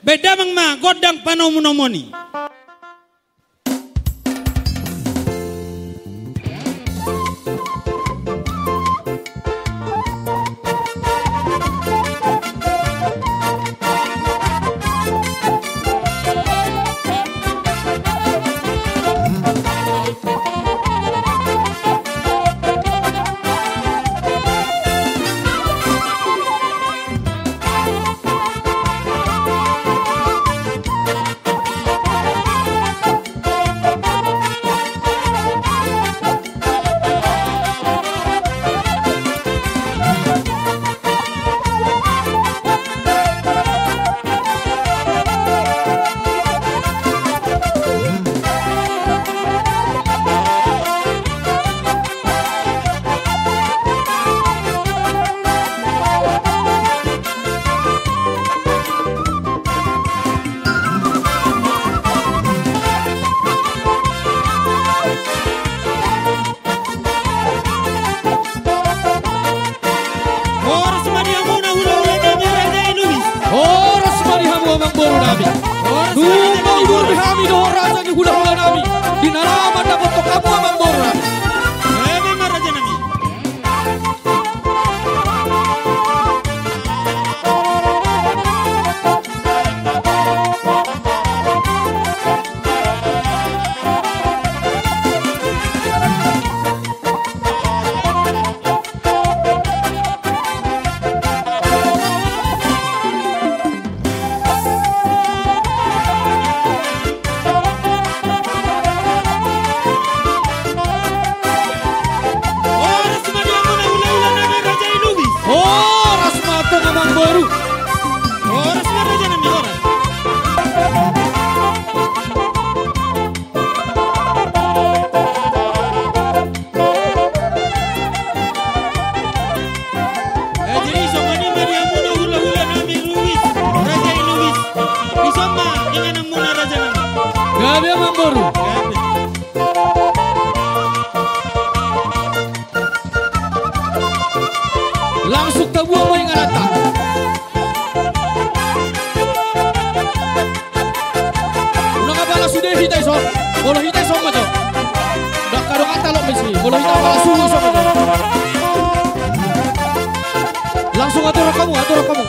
Beda mang ma godang panomunomoni. Langsung tabuang mo yung alata. Una ka pala sudah hitay so. Bolo hitay so mo to. Dak kadong atalok misi. Bolo hitay pala suhu so mo to. Langsung atur kamu, atur kamu.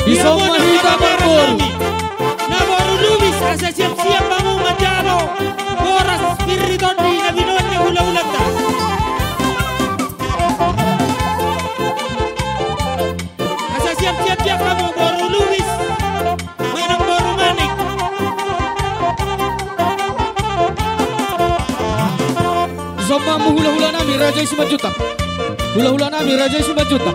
Bisa mahita Bambor. Na baru Luis asa siap-siap bangun Majaro. Boras spirito di na binonnya ulang-ulang ta. Asa siap-siap dia kamu baru Luis. Mainang baru Manik. Zomba hula-hula nami Raja Ismajuta. Hula-hula nami Raja Ismajuta.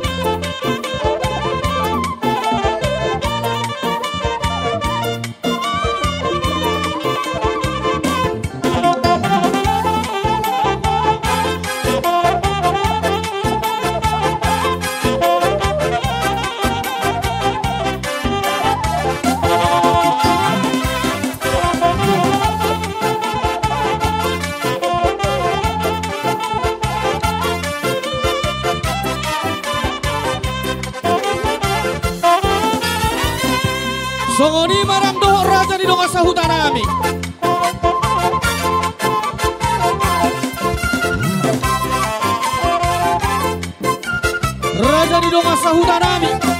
Songoni marang doh raja di donga sahutan nami. Raja di donga sahutan nami.